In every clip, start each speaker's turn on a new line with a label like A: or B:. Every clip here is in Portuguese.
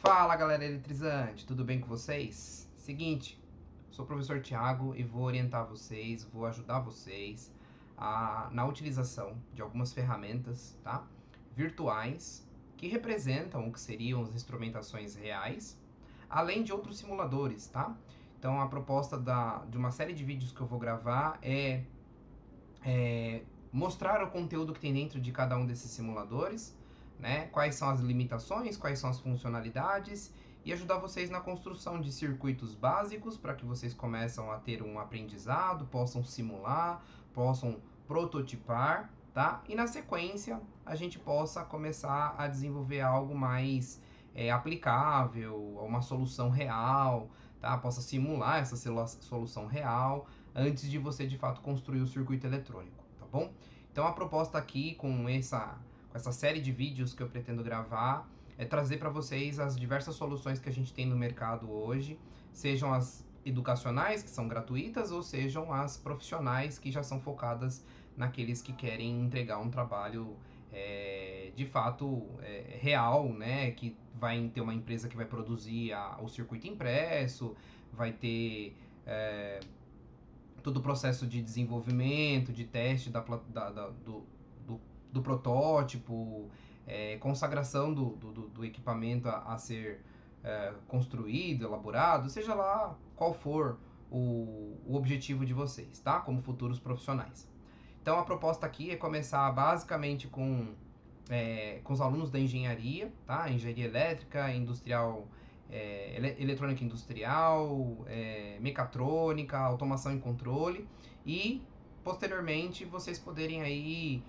A: Fala galera eletrizante, tudo bem com vocês? Seguinte, sou o professor Thiago e vou orientar vocês, vou ajudar vocês na utilização de algumas ferramentas, tá? Virtuais que representam o que seriam as instrumentações reais, além de outros simuladores, tá? Então a proposta de uma série de vídeos que eu vou gravar é mostrar o conteúdo que tem dentro de cada um desses simuladores, né? Quais são as limitações, quais são as funcionalidades e ajudar vocês na construção de circuitos básicos para que vocês começam a ter um aprendizado, possam simular, possam prototipar, tá? E na sequência a gente possa começar a desenvolver algo mais aplicável, uma solução real, tá? Possa simular essa solução real antes de você de fato construir o circuito eletrônico, tá bom? Então a proposta aqui com essa série de vídeos que eu pretendo gravar é trazer para vocês as diversas soluções que a gente tem no mercado hoje, sejam as educacionais, que são gratuitas, ou sejam as profissionais, que já são focadas naqueles que querem entregar um trabalho de fato real, né? Que vai ter uma empresa que vai produzir o circuito impresso, vai ter todo o processo de desenvolvimento, de teste do protótipo, consagração do equipamento a ser construído, elaborado, seja lá qual for o objetivo de vocês, tá? Como futuros profissionais. Então a proposta aqui é começar basicamente com os alunos da engenharia, tá? Engenharia elétrica, industrial, eletrônica industrial, mecatrônica, automação e controle, e posteriormente vocês poderem aí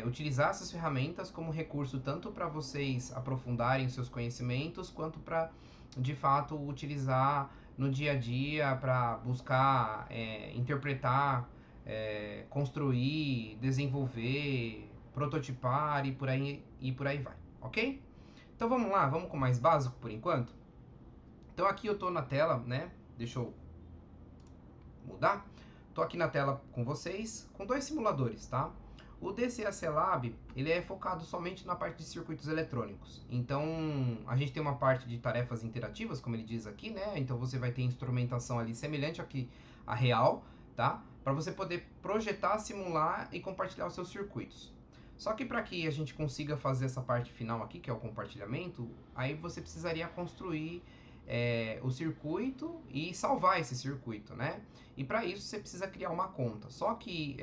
A: utilizar essas ferramentas como recurso tanto para vocês aprofundarem seus conhecimentos, quanto para de fato utilizar no dia a dia para buscar interpretar, construir, desenvolver, prototipar e por aí vai, ok? Então vamos lá, vamos com o mais básico por enquanto? Então aqui eu estou na tela, né? Deixa eu mudar. Estou aqui na tela com vocês, com dois simuladores, tá? O DCAC Lab, ele é focado somente na parte de circuitos eletrônicos. Então, a gente tem uma parte de tarefas interativas, como ele diz aqui, né? Então você vai ter instrumentação ali semelhante aqui à real, tá? Para você poder projetar, simular e compartilhar os seus circuitos. Só que para que a gente consiga fazer essa parte final aqui, que é o compartilhamento, aí você precisaria construir o circuito e salvar esse circuito, né? E para isso você precisa criar uma conta. Só que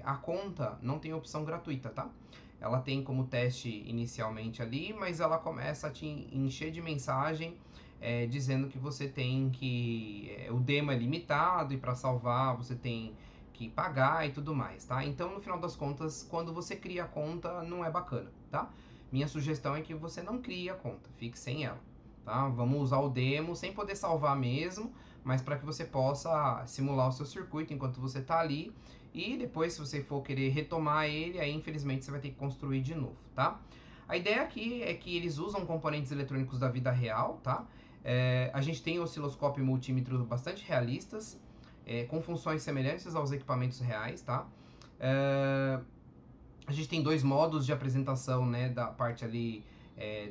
A: a conta não tem opção gratuita, tá? Ela tem como teste inicialmente ali, mas ela começa a te encher de mensagem dizendo que você tem que o demo é limitado e para salvar você tem que pagar e tudo mais, tá? Então, no final das contas, quando você cria a conta, não é bacana, tá? Minha sugestão é que você não crie a conta, fique sem ela, tá? Vamos usar o demo sem poder salvar mesmo, mas para que você possa simular o seu circuito enquanto você está ali, e depois, se você for querer retomar ele, aí infelizmente você vai ter que construir de novo, tá? A ideia aqui é que eles usam componentes eletrônicos da vida real, tá? A gente tem osciloscópio e multímetro bastante realistas, com funções semelhantes aos equipamentos reais, tá? A gente tem dois modos de apresentação, né, da parte ali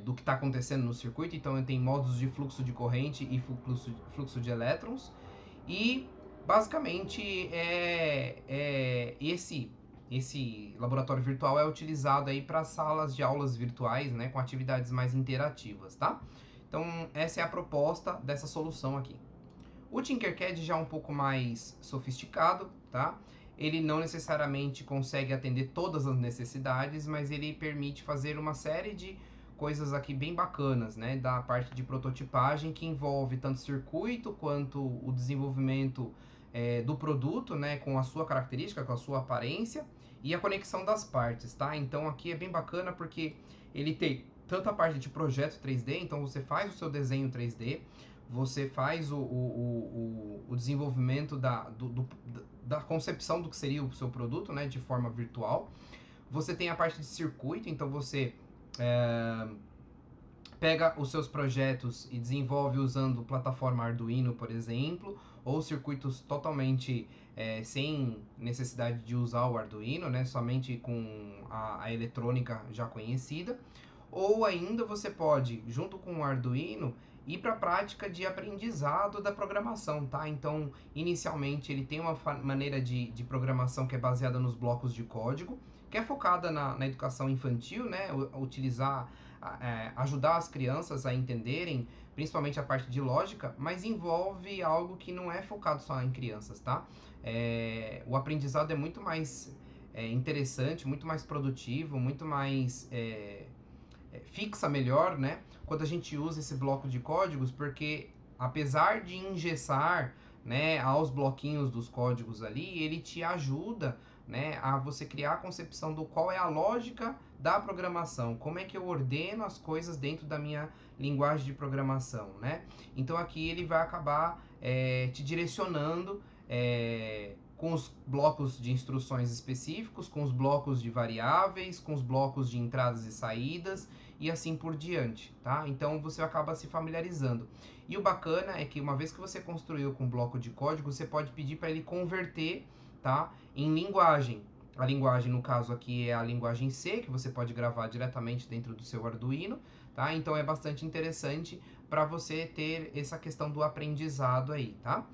A: do que está acontecendo no circuito. Então tem modos de fluxo de corrente e fluxo de elétrons. E basicamente esse laboratório virtual é utilizado aí para salas de aulas virtuais, né, com atividades mais interativas, tá? Então essa é a proposta dessa solução aqui. O Tinkercad já é um pouco mais sofisticado, tá? Ele não necessariamente consegue atender todas as necessidades, mas ele permite fazer uma série de coisas aqui bem bacanas, né? Da parte de prototipagem, que envolve tanto circuito quanto o desenvolvimento do produto, né? Com a sua característica, com a sua aparência e a conexão das partes, tá? Então aqui é bem bacana porque ele tem tanto a parte de projeto 3D, então você faz o seu desenho 3D, você faz o desenvolvimento da concepção do que seria o seu produto, né, de forma virtual. Você tem a parte de circuito, então você pega os seus projetos e desenvolve usando plataforma Arduino, por exemplo, ou circuitos totalmente sem necessidade de usar o Arduino, né, somente com a eletrônica já conhecida. ou ainda você pode, junto com o Arduino, ir para a prática de aprendizado da programação, tá? Então, inicialmente, ele tem uma maneira de programação que é baseada nos blocos de código, que é focada na educação infantil, né? Utilizar, ajudar as crianças a entenderem, principalmente a parte de lógica, mas envolve algo que não é focado só em crianças, tá? O aprendizado é muito mais interessante, muito mais produtivo, muito mais fixa melhor, né? Quando a gente usa esse bloco de códigos, porque apesar de engessar, né, aos bloquinhos dos códigos ali, ele te ajuda, né, a você criar a concepção do qual é a lógica da programação, como é que eu ordeno as coisas dentro da minha linguagem de programação, né? Então aqui ele vai acabar te direcionando com os blocos de instruções específicos, com os blocos de variáveis, com os blocos de entradas e saídas e assim por diante, tá? Então você acaba se familiarizando. E o bacana é que uma vez que você construiu com bloco de código, você pode pedir para ele converter, tá, em linguagem. A linguagem, no caso aqui, é a linguagem C, que você pode gravar diretamente dentro do seu Arduino, tá? Então é bastante interessante para você ter essa questão do aprendizado aí, tá?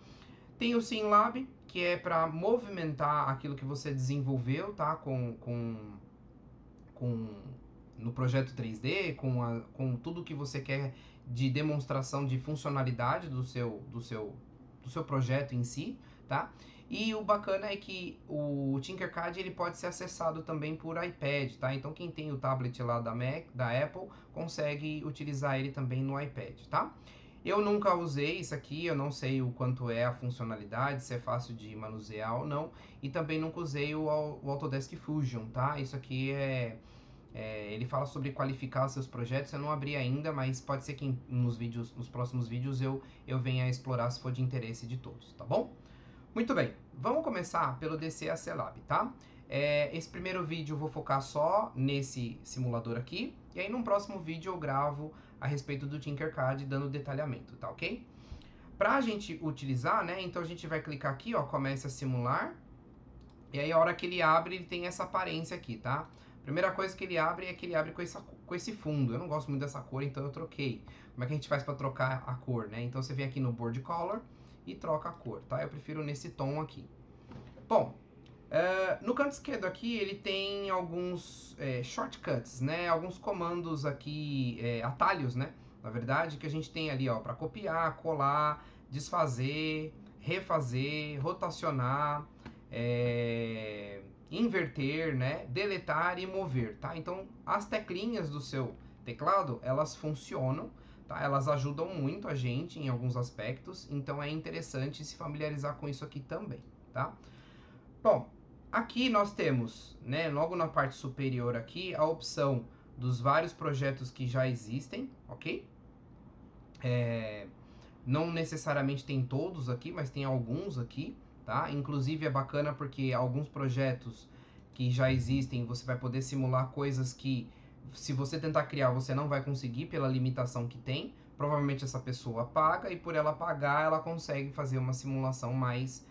A: Tem o SimLab, que é para movimentar aquilo que você desenvolveu, tá? Com no projeto 3D, com tudo que você quer de demonstração de funcionalidade do seu projeto em si, tá? E o bacana é que o Tinkercad ele pode ser acessado também por iPad, tá? Então quem tem o tablet lá da Apple consegue utilizar ele também no iPad, tá? Eu nunca usei isso aqui, eu não sei o quanto é a funcionalidade, se é fácil de manusear ou não, e também nunca usei o Autodesk Fusion, tá? Isso aqui ele fala sobre qualificar seus projetos, eu não abri ainda, mas pode ser que nos próximos vídeos eu venha a explorar se for de interesse de todos, tá bom? Muito bem, vamos começar pelo DCAC Lab, tá? Esse primeiro vídeo eu vou focar só nesse simulador aqui, e aí no próximo vídeo eu gravo a respeito do Tinkercad dando detalhamento, tá ok? Pra gente utilizar, né, então a gente vai clicar aqui, ó, comece a simular, e aí a hora que ele abre, ele tem essa aparência aqui, tá? Primeira coisa que ele abre é que ele abre com esse fundo. Eu não gosto muito dessa cor, então eu troquei. Como é que a gente faz para trocar a cor, né? Então você vem aqui no Board Color e troca a cor, tá? Eu prefiro nesse tom aqui. Bom, no canto esquerdo aqui ele tem alguns shortcuts, né? Alguns comandos aqui, atalhos, né? Na verdade, que a gente tem ali, ó, para copiar, colar, desfazer, refazer, rotacionar, inverter, né, deletar e mover, tá? Então, as teclinhas do seu teclado, elas funcionam, tá? Elas ajudam muito a gente em alguns aspectos, então é interessante se familiarizar com isso aqui também, tá? Bom, aqui nós temos, né, logo na parte superior aqui, a opção dos vários projetos que já existem, ok? Não necessariamente tem todos aqui, mas tem alguns aqui, tá? Inclusive é bacana porque alguns projetos que já existem, você vai poder simular coisas que, se você tentar criar, você não vai conseguir pela limitação que tem. Provavelmente essa pessoa paga e por ela pagar, ela consegue fazer uma simulação mais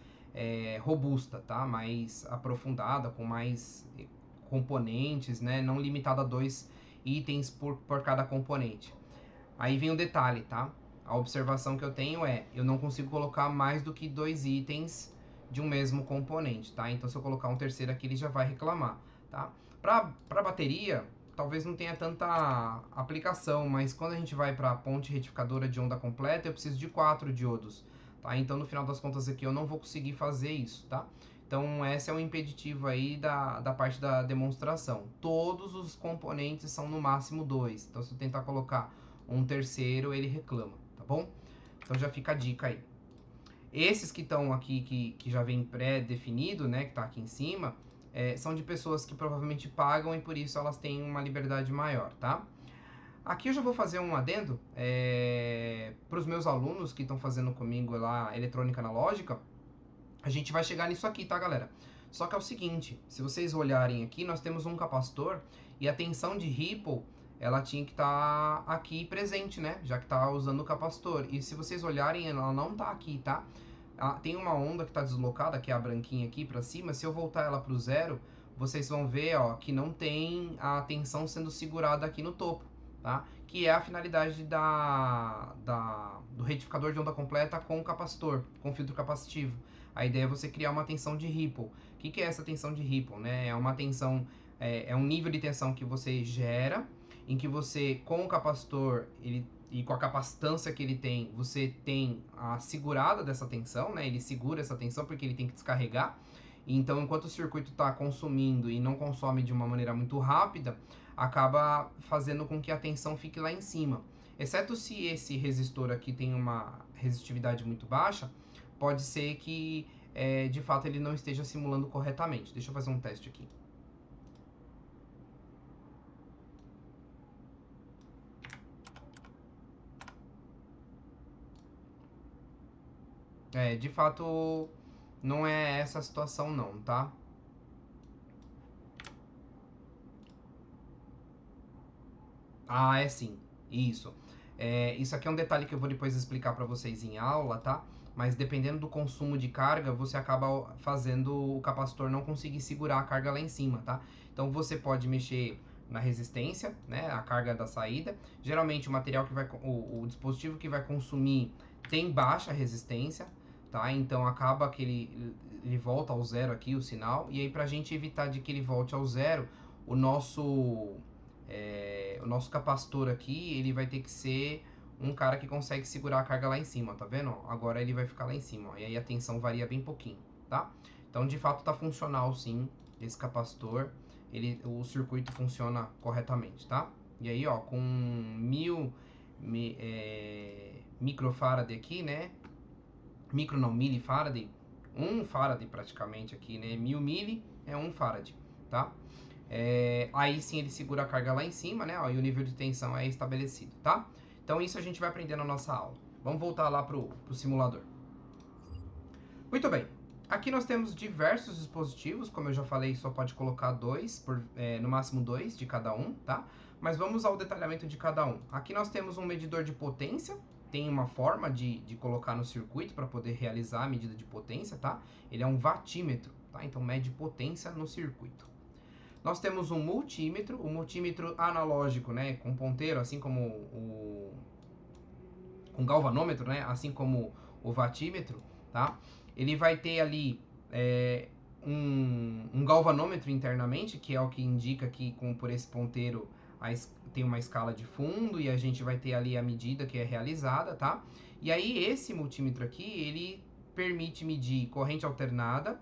A: robusta, tá? Mais aprofundada, com mais componentes, né? Não limitada a 2 itens por cada componente. Aí vem o detalhe, tá? A observação que eu tenho eu não consigo colocar mais do que 2 itens de um mesmo componente, tá? Então se eu colocar um terceiro aqui, ele já vai reclamar, tá? Para bateria, talvez não tenha tanta aplicação, mas quando a gente vai para a ponte retificadora de onda completa, eu preciso de 4 diodos, tá? Então no final das contas aqui eu não vou conseguir fazer isso, tá? Então esse é um impeditivo aí da parte da demonstração. Todos os componentes são no máximo 2, então se eu tentar colocar um terceiro, ele reclama, tá bom? Então já fica a dica aí. Esses que estão aqui, que já vem pré-definido, né, que tá aqui em cima, são de pessoas que provavelmente pagam e por isso elas têm uma liberdade maior, tá? Aqui eu já vou fazer um adendo para os meus alunos que estão fazendo comigo lá eletrônica analógica. A gente vai chegar nisso aqui, tá, galera? Só que é o seguinte, se vocês olharem aqui, nós temos um capacitor e a tensão de ripple ela tinha que estar aqui presente, né? Já que tá usando o capacitor. E se vocês olharem, ela não tá aqui, tá? Tem uma onda que tá deslocada, que é a branquinha aqui para cima. Se eu voltar ela pro zero, vocês vão ver, ó, que não tem a tensão sendo segurada aqui no topo, tá? Que é a finalidade do retificador de onda completa com capacitor, com filtro capacitivo. A ideia é você criar uma tensão de Ripple. O que é essa tensão de Ripple, né? É uma tensão, é um nível de tensão que você gera, em que você, com o capacitor, e com a capacitância que ele tem, você tem a segurada dessa tensão, né? Ele segura essa tensão porque ele tem que descarregar. Então, enquanto o circuito está consumindo e não consome de uma maneira muito rápida, acaba fazendo com que a tensão fique lá em cima. Exceto se esse resistor aqui tem uma resistividade muito baixa, pode ser que de fato ele não esteja simulando corretamente. Deixa eu fazer um teste aqui. De fato, não é essa a situação não, tá? Ah, é sim. Isso. Isso aqui é um detalhe que eu vou depois explicar para vocês em aula, tá? Mas dependendo do consumo de carga, você acaba fazendo o capacitor não conseguir segurar a carga lá em cima, tá? Então você pode mexer na resistência, né? A carga da saída. Geralmente o material que vai, o dispositivo que vai consumir tem baixa resistência, tá? Então acaba que ele volta ao zero aqui o sinal. E aí pra gente evitar de que ele volte ao zero, o nosso capacitor aqui, ele vai ter que ser um cara que consegue segurar a carga lá em cima, tá vendo? Agora ele vai ficar lá em cima, ó, e aí a tensão varia bem pouquinho, tá? Então, de fato, tá funcional sim, esse capacitor, o circuito funciona corretamente, tá? E aí, ó, com 1000 microfarad aqui, né? Micro não, milifarad, 1 farad praticamente aqui, né? 1000 mili é 1 farad, tá? Aí sim ele segura a carga lá em cima, né? Ó, e o nível de tensão é estabelecido, tá? Então isso a gente vai aprender na nossa aula. Vamos voltar lá pro simulador. Muito bem. Aqui nós temos diversos dispositivos, como eu já falei, só pode colocar no máximo dois de cada um, tá? Mas vamos ao detalhamento de cada um. Aqui nós temos um medidor de potência, tem uma forma de colocar no circuito para poder realizar a medida de potência, tá? Ele é um watímetro, tá? Então mede potência no circuito. Nós temos um multímetro, o multímetro analógico, né, com ponteiro, assim como com galvanômetro, né, assim como o watímetro, tá? Ele vai ter ali um galvanômetro internamente, que é o que indica que por esse ponteiro tem uma escala de fundo e a gente vai ter ali a medida que é realizada, tá? E aí esse multímetro aqui, ele permite medir corrente alternada,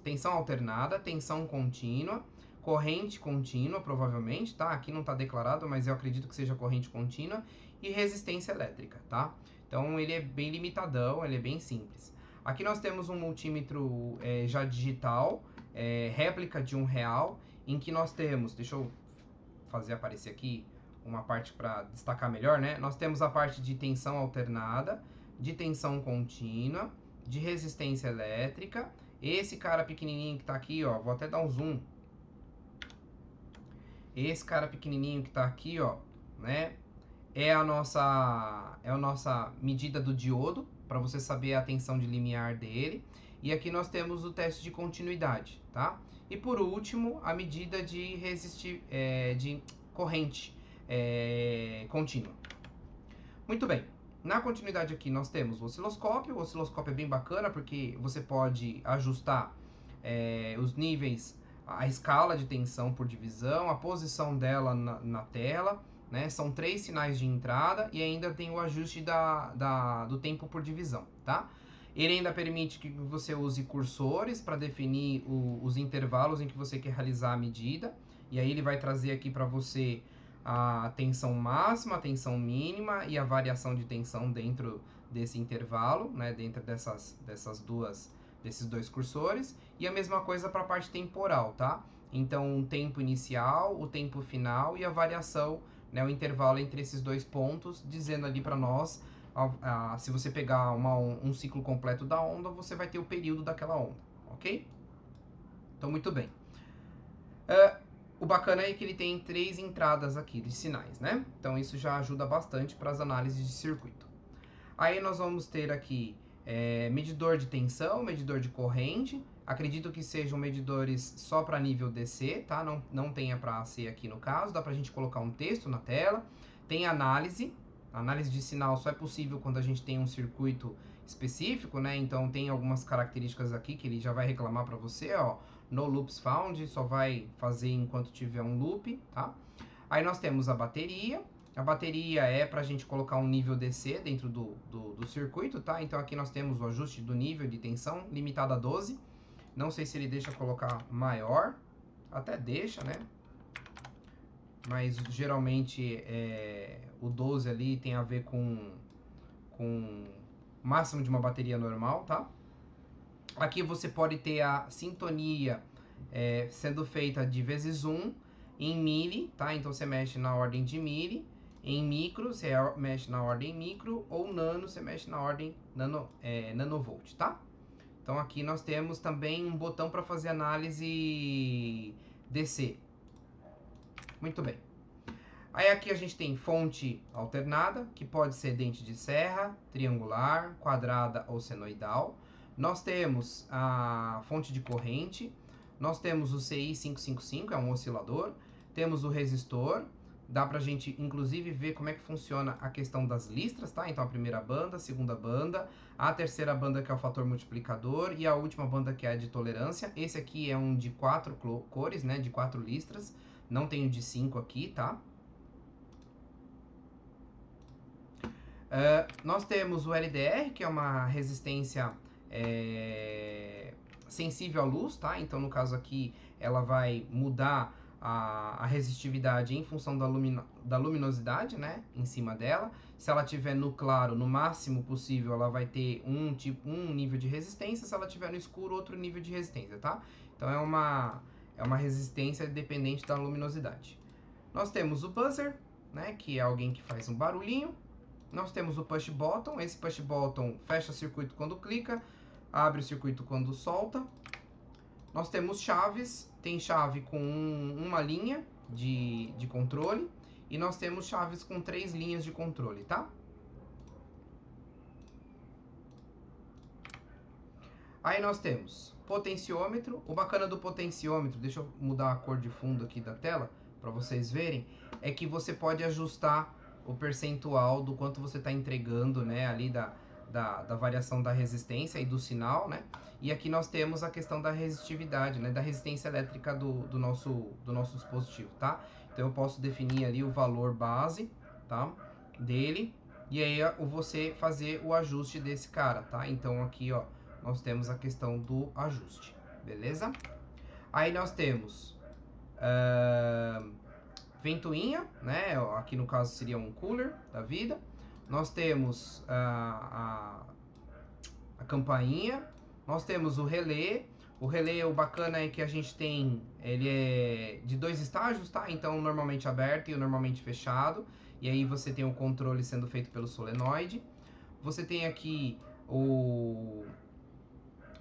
A: tensão alternada, tensão contínua, corrente contínua, provavelmente, tá? Aqui não está declarado, mas eu acredito que seja corrente contínua, e resistência elétrica, tá? Então ele é bem limitadão, ele é bem simples. Aqui nós temos um multímetro já digital, réplica de R$1, em que nós temos, deixa eu fazer aparecer aqui uma parte para destacar melhor, né? Nós temos a parte de tensão alternada, de tensão contínua, de resistência elétrica. Esse cara pequenininho que tá aqui, ó, vou até dar um zoom. Esse cara pequenininho que tá aqui, ó, né, é a nossa medida do diodo, para você saber a tensão de limiar dele. E aqui nós temos o teste de continuidade, tá? E por último, a medida de de corrente contínua. Muito bem. Na continuidade aqui nós temos o osciloscópio é bem bacana porque você pode ajustar os níveis, a escala de tensão por divisão, a posição dela na tela, né? São 3 sinais de entrada e ainda tem o ajuste do tempo por divisão, tá? Ele ainda permite que você use cursores para definir os intervalos em que você quer realizar a medida, e aí ele vai trazer aqui para você a tensão máxima, a tensão mínima e a variação de tensão dentro desse intervalo, né, dentro desses dois cursores, e a mesma coisa para a parte temporal, tá? Então, o tempo inicial, o tempo final e a variação, né, o intervalo entre esses dois pontos, dizendo ali para nós, se você pegar um ciclo completo da onda, você vai ter o período daquela onda, ok? Então, muito bem. O bacana é que ele tem 3 entradas aqui de sinais, né? Então isso já ajuda bastante para as análises de circuito. Aí nós vamos ter aqui medidor de tensão, medidor de corrente. Acredito que sejam medidores só para nível DC, tá? Não tenha para AC aqui no caso. Dá para a gente colocar um texto na tela. Tem análise. Análise de sinal só é possível quando a gente tem um circuito específico, né? Então tem algumas características aqui que ele já vai reclamar para você, ó. No loops found, só vai fazer enquanto tiver um loop, tá? Aí nós temos a bateria. A bateria é para a gente colocar um nível DC dentro do circuito, tá? Então aqui nós temos o ajuste do nível de tensão, limitado a 12. Não sei se ele deixa colocar maior, até deixa, né? Mas geralmente o 12 ali tem a ver com o máximo de uma bateria normal, tá? Aqui você pode ter a sintonia sendo feita de vezes 1 em milli, tá? Então você mexe na ordem de milli. Em micro, você mexe na ordem micro, ou nano, você mexe na ordem nanovolt, tá? Então aqui nós temos também um botão para fazer análise DC. Muito bem. Aí aqui a gente tem fonte alternada, que pode ser dente de serra, triangular, quadrada ou senoidal. Nós temos a fonte de corrente, nós temos o CI555, é um oscilador, temos o resistor, dá pra gente inclusive ver como é que funciona a questão das listras, tá? Então a primeira banda, a segunda banda, a terceira banda que é o fator multiplicador e a última banda que é a de tolerância. Esse aqui é um de 4 cores, né? De 4 listras, não tem o de 5 aqui, tá? Nós temos o LDR, que é uma resistência sensível à luz, tá? Então, no caso aqui, ela vai mudar a resistividade em função da luminosidade, né? Em cima dela. Se ela tiver no claro, no máximo possível, ela vai ter um nível de resistência. Se ela tiver no escuro, outro nível de resistência, tá? Então, é uma resistência dependente da luminosidade. Nós temos o buzzer, né? Que é alguém que faz um barulhinho. Nós temos o push button, esse push button fecha o circuito quando clica, abre o circuito quando solta. Nós temos chaves, tem chave com uma linha de controle e nós temos chaves com 3 linhas de controle, tá? Aí nós temos potenciômetro. O bacana do potenciômetro, deixa eu mudar a cor de fundo aqui da tela para vocês verem, é que você pode ajustar o percentual do quanto você está entregando, né, ali da variação da resistência e do sinal, né? E aqui nós temos a questão da resistividade, né, da resistência elétrica do nosso dispositivo, tá? Então eu posso definir ali o valor base, tá, dele, e aí você fazer o ajuste desse cara, tá? Então aqui, ó, nós temos a questão do ajuste, beleza? Aí nós temos ventoinha, né? Aqui no caso seria um cooler da vida. Nós temos a campainha. Nós temos o relé. O relé, o bacana é que a gente tem, ele é de 2 estágios, tá? Então normalmente aberto e normalmente fechado. E aí você tem o controle sendo feito pelo solenoide. Você tem aqui o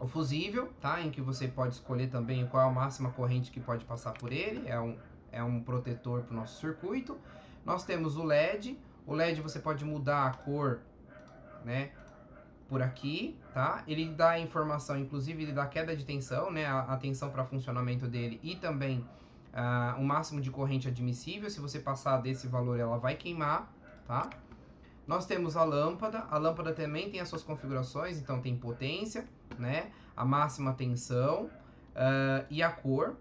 A: fusível, tá? Em que você pode escolher também qual é a máxima corrente que pode passar por ele. É um protetor para o nosso circuito. Nós temos o LED. O LED você pode mudar a cor, né? Por aqui, tá? Ele dá informação, inclusive ele dá queda de tensão, né? A tensão para funcionamento dele e também o máximo de corrente admissível. Se você passar desse valor, ela vai queimar, tá? Nós temos a lâmpada também tem as suas configurações, então tem potência, né? A máxima tensão e a cor.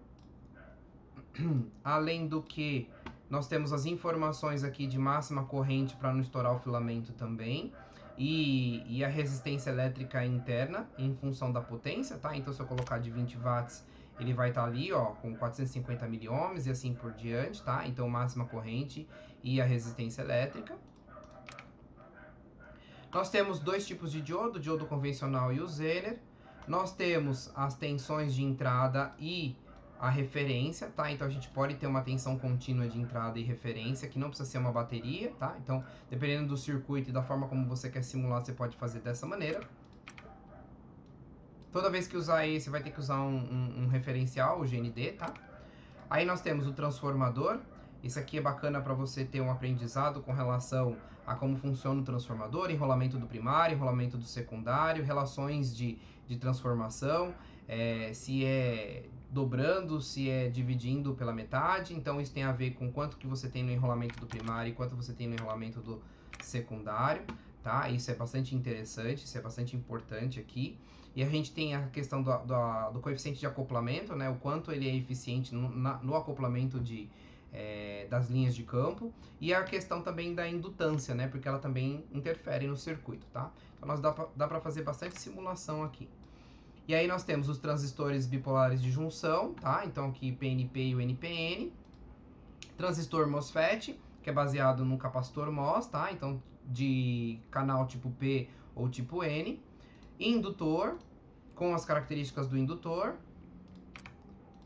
A: Além do que, nós temos as informações aqui de máxima corrente para não estourar o filamento também. E a resistência elétrica interna em função da potência, tá? Então se eu colocar de 20 watts, ele vai estar ali, ó, com 450 miliohms e assim por diante, tá? Então máxima corrente e a resistência elétrica. Nós temos dois tipos de diodo, o diodo convencional e o Zener. Nós temos as tensões de entrada e a referência, tá? Então a gente pode ter uma tensão contínua de entrada e referência, que não precisa ser uma bateria, tá? Então, dependendo do circuito e da forma como você quer simular, você pode fazer dessa maneira. Toda vez que usar esse, vai ter que usar um referencial, o GND, tá? Aí nós temos o transformador. Esse aqui é bacana para você ter um aprendizado com relação a como funciona o transformador, enrolamento do primário, enrolamento do secundário, relações de transformação. se é dobrando, se é dividindo pela metade. Então isso tem a ver com quanto que você tem no enrolamento do primário e quanto você tem no enrolamento do secundário, tá? Isso é bastante interessante, isso é bastante importante aqui. E a gente tem a questão do coeficiente de acoplamento, né? O quanto ele é eficiente no acoplamento das linhas de campo. E a questão também da indutância, né? Porque ela também interfere no circuito, tá? Então dá para fazer bastante simulação aqui. E aí nós temos os transistores bipolares de junção, tá? Então aqui PNP e o NPN. Transistor MOSFET, que é baseado no capacitor MOS, tá? Então de canal tipo P ou tipo N. Indutor, com as características do indutor.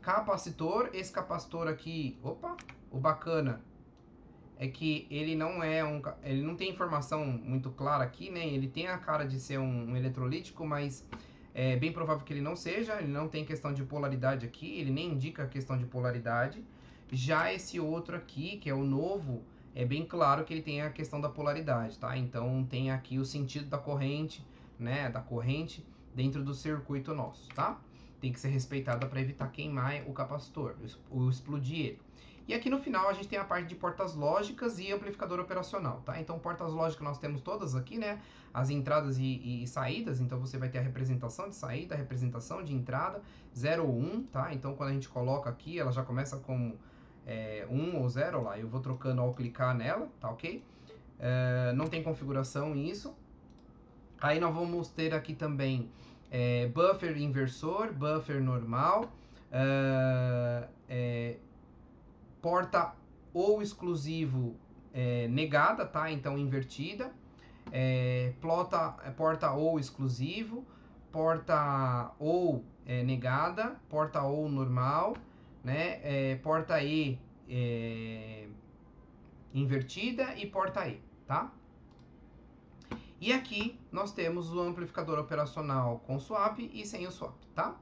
A: Capacitor, esse capacitor aqui, opa, o bacana é que ele não tem informação muito clara aqui, né? Ele tem a cara de ser um eletrolítico, mas é bem provável que ele não seja, ele não tem questão de polaridade aqui, ele nem indica a questão de polaridade. Já esse outro aqui, que é o novo, é bem claro que ele tem a questão da polaridade, tá? Então tem aqui o sentido da corrente, né? Da corrente dentro do circuito nosso, tá? Tem que ser respeitada para evitar queimar o capacitor, ou explodir ele. E aqui no final a gente tem a parte de portas lógicas e amplificador operacional, tá? Então portas lógicas nós temos todas aqui, né? As entradas e saídas, então você vai ter a representação de saída, a representação de entrada, 0 ou 1, tá? Então quando a gente coloca aqui, ela já começa como 1 ou 0 lá, eu vou trocando ao clicar nela, tá ok? Não tem configuração isso. Aí nós vamos ter aqui também buffer inversor, buffer normal, porta ou exclusivo negada, tá? Então invertida. Porta ou exclusivo, porta ou negada, porta ou normal, né? Porta E invertida e porta E, tá? E aqui nós temos o amplificador operacional com swap e sem o swap, tá?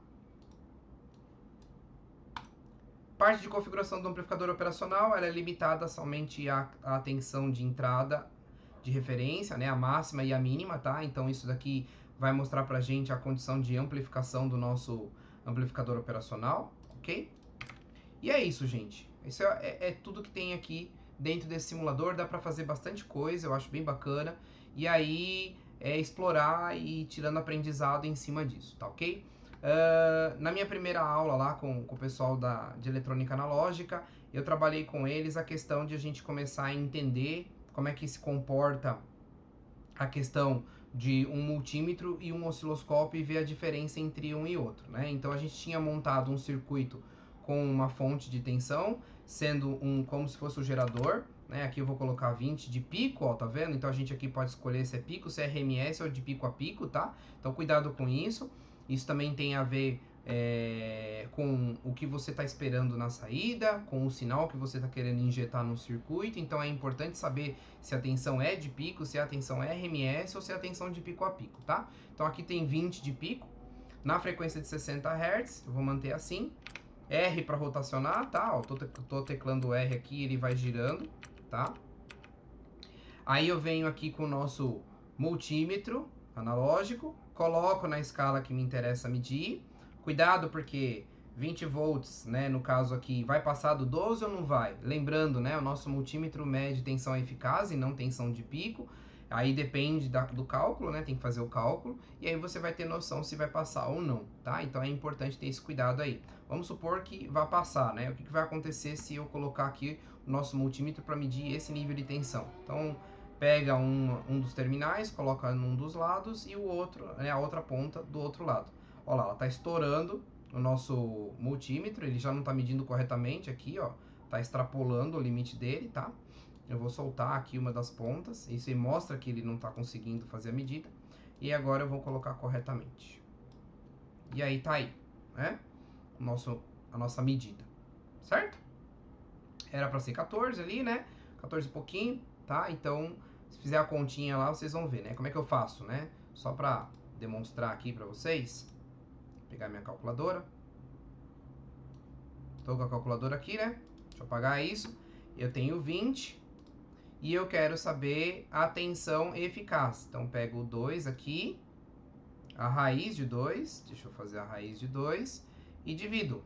A: Parte de configuração do amplificador operacional, ela é limitada somente à tensão de entrada de referência, né? A máxima e a mínima, tá? Então isso daqui vai mostrar pra gente a condição de amplificação do nosso amplificador operacional, ok? E é isso, gente. Isso é tudo que tem aqui dentro desse simulador. Dá pra fazer bastante coisa, eu acho bem bacana. E aí explorar e tirando aprendizado em cima disso, tá ok? Na minha primeira aula lá com o pessoal de eletrônica analógica, eu trabalhei com eles a questão de a gente começar a entender como é que se comporta a questão de um multímetro e um osciloscópio e ver a diferença entre um e outro, né? Então a gente tinha montado um circuito com uma fonte de tensão, sendo como se fosse o gerador, né? Aqui eu vou colocar 20 de pico, ó, tá vendo? Então a gente aqui pode escolher se é pico, se é RMS ou de pico a pico, tá? Então cuidado com isso. Isso também tem a ver com o que você está esperando na saída, com o sinal que você está querendo injetar no circuito. Então é importante saber se a tensão é de pico, se a tensão é RMS ou se a tensão de pico a pico, tá? Então aqui tem 20 de pico, na frequência de 60 Hz, eu vou manter assim. R para rotacionar, tá? Ó, tô teclando R aqui, ele vai girando, tá? Aí eu venho aqui com o nosso multímetro analógico, coloco na escala que me interessa medir. Cuidado porque 20 volts, né, no caso aqui, vai passar do 12 ou não vai? Lembrando, né, o nosso multímetro mede tensão eficaz e não tensão de pico. Aí depende do cálculo, né, tem que fazer o cálculo. E aí você vai ter noção se vai passar ou não, tá? Então é importante ter esse cuidado aí. Vamos supor que vai passar, né? O que vai acontecer se eu colocar aqui o nosso multímetro para medir esse nível de tensão? Então pega um dos terminais, coloca num dos lados e o outro, né, a outra ponta do outro lado. Olha lá, ela está estourando o nosso multímetro, ele já não está medindo corretamente aqui, ó, está extrapolando o limite dele, tá? Eu vou soltar aqui uma das pontas, isso aí mostra que ele não está conseguindo fazer a medida, e agora eu vou colocar corretamente. E aí tá aí, né? A nossa medida, certo? Era para ser 14 ali, né? 14 e pouquinho, tá? Então, se fizer a continha lá, vocês vão ver, né? Como é que eu faço, né? Só para demonstrar aqui para vocês. Vou pegar minha calculadora. Estou com a calculadora aqui, né? Deixa eu apagar isso. Eu tenho 20 e eu quero saber a tensão eficaz. Então, pego o 2 aqui, a raiz de 2, deixa eu fazer a raiz de 2, e divido.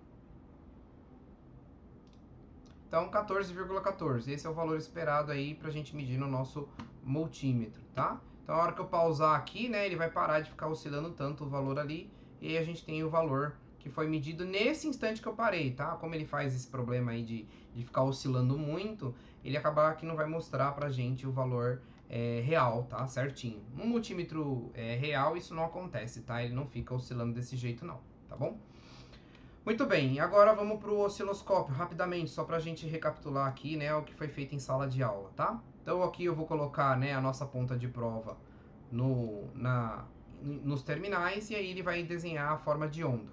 A: Então, 14,14. Esse é o valor esperado aí pra gente medir no nosso multímetro, tá? Então, a hora que eu pausar aqui, né, ele vai parar de ficar oscilando tanto o valor ali, e aí a gente tem o valor que foi medido nesse instante que eu parei, tá? Como ele faz esse problema aí de ficar oscilando muito, ele acaba que não vai mostrar pra gente o valor real, tá? Certinho. No multímetro real isso não acontece, tá? Ele não fica oscilando desse jeito não, tá bom? Muito bem, agora vamos para o osciloscópio, rapidamente, só para a gente recapitular aqui, né, o que foi feito em sala de aula, tá? Então aqui eu vou colocar, né, a nossa ponta de prova nos terminais e aí ele vai desenhar a forma de onda,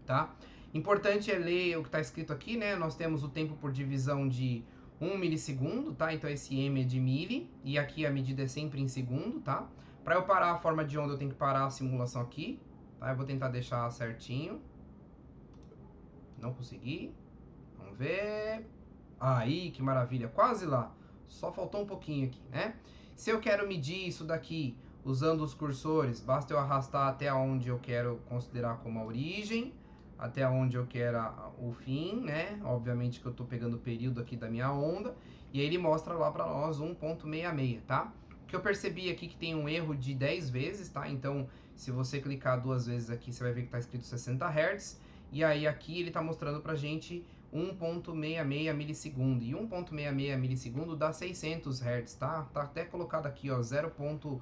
A: tá? Importante é ler o que está escrito aqui, né? Nós temos o tempo por divisão de 1 milissegundo, tá? Então esse m é de mili e aqui a medida é sempre em segundo, tá? Para eu parar a forma de onda eu tenho que parar a simulação aqui, tá? Eu vou tentar deixar certinho. Não consegui. Vamos ver. Aí, que maravilha. Quase lá. Só faltou um pouquinho aqui, né? Se eu quero medir isso daqui usando os cursores, basta eu arrastar até onde eu quero considerar como a origem, até onde eu quero o fim, né? Obviamente que eu estou pegando o período aqui da minha onda. E aí ele mostra lá para nós 1.66, tá? O que eu percebi aqui que tem um erro de 10 vezes, tá? Então, se você clicar 2 vezes aqui, você vai ver que está escrito 60 Hz. E aí aqui ele está mostrando pra gente 1.66 milissegundo. E 1.66 milissegundo dá 600 Hz, tá? Tá até colocado aqui, ó, 0.6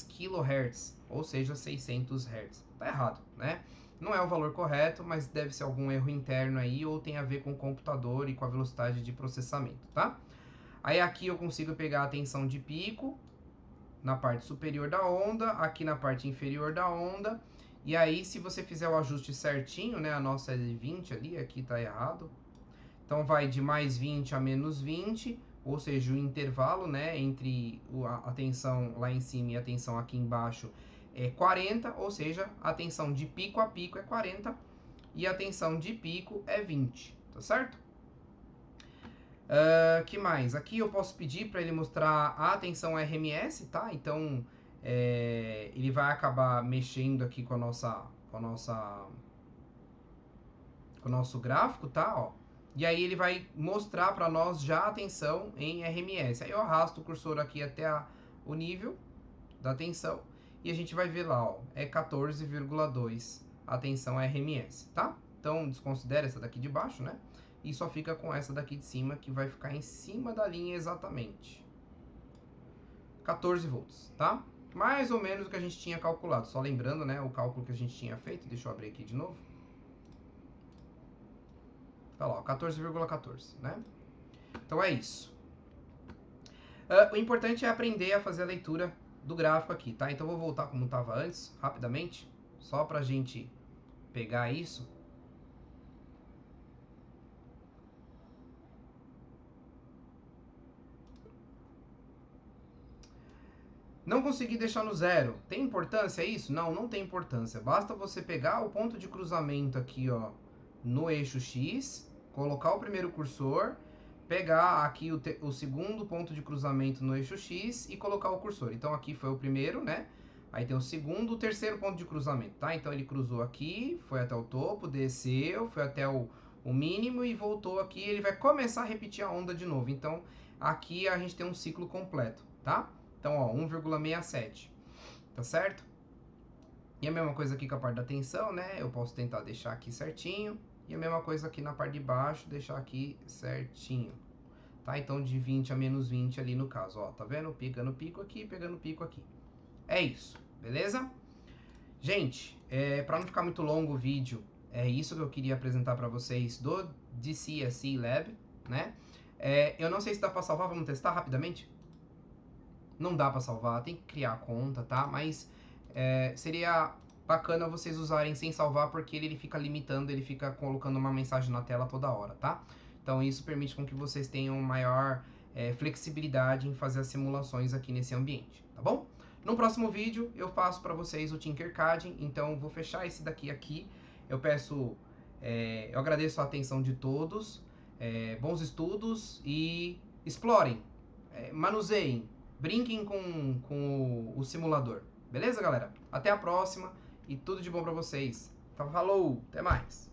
A: kHz, ou seja, 600 Hz. Tá errado, né? Não é o valor correto, mas deve ser algum erro interno aí ou tem a ver com o computador e com a velocidade de processamento, tá? Aí aqui eu consigo pegar a tensão de pico na parte superior da onda, aqui na parte inferior da onda. E aí, se você fizer o ajuste certinho, né, a nossa é de 20 ali, aqui tá errado. Então vai de mais 20 a menos 20, ou seja, o intervalo, né, entre a tensão lá em cima e a tensão aqui embaixo é 40, ou seja, a tensão de pico a pico é 40 e a tensão de pico é 20, tá certo? Que mais? Aqui eu posso pedir para ele mostrar a tensão RMS, tá? Então ele vai acabar mexendo aqui com o nosso gráfico, tá? Ó. E aí ele vai mostrar para nós já a tensão em RMS. Aí eu arrasto o cursor aqui até o nível da tensão e a gente vai ver lá, ó, é 14,2 a tensão RMS, tá? Então desconsidera essa daqui de baixo, né? E só fica com essa daqui de cima, que vai ficar em cima da linha exatamente. 14 volts, tá? Mais ou menos o que a gente tinha calculado. Só lembrando, né, o cálculo que a gente tinha feito. Deixa eu abrir aqui de novo. Tá lá, 14,14, né? Então é isso. O importante é aprender a fazer a leitura do gráfico aqui, tá? Então eu vou voltar como estava antes, rapidamente. Só pra gente pegar isso. Não consegui deixar no zero. Tem importância isso? Não, não tem importância. Basta você pegar o ponto de cruzamento aqui, ó, no eixo X, colocar o primeiro cursor, pegar aqui o segundo ponto de cruzamento no eixo X e colocar o cursor. Então aqui foi o primeiro, né? Aí tem o segundo, o terceiro ponto de cruzamento, tá? Então ele cruzou aqui, foi até o topo, desceu, foi até o mínimo e voltou aqui. Ele vai começar a repetir a onda de novo. Então aqui a gente tem um ciclo completo, tá? Então, ó, 1,67, tá certo? E a mesma coisa aqui com a parte da tensão, né? Eu posso tentar deixar aqui certinho. E a mesma coisa aqui na parte de baixo, deixar aqui certinho. Tá? Então, de 20 a menos 20 ali no caso, ó. Tá vendo? Pegando pico aqui, pegando pico aqui. É isso, beleza? Gente, para não ficar muito longo o vídeo, é isso que eu queria apresentar para vocês do DCSE Lab, né? Eu não sei se dá para salvar, vamos testar rapidamente? Não dá para salvar, tem que criar a conta, tá? Mas seria bacana vocês usarem sem salvar, porque ele fica limitando, ele fica colocando uma mensagem na tela toda hora, tá? Então isso permite com que vocês tenham maior flexibilidade em fazer as simulações aqui nesse ambiente, tá bom? No próximo vídeo eu faço para vocês o Tinkercad, então vou fechar esse daqui aqui. Eu eu agradeço a atenção de todos, bons estudos e explorem, manuseiem, brinquem com o simulador. Beleza, galera? Até a próxima e tudo de bom pra vocês. Então, falou, até mais!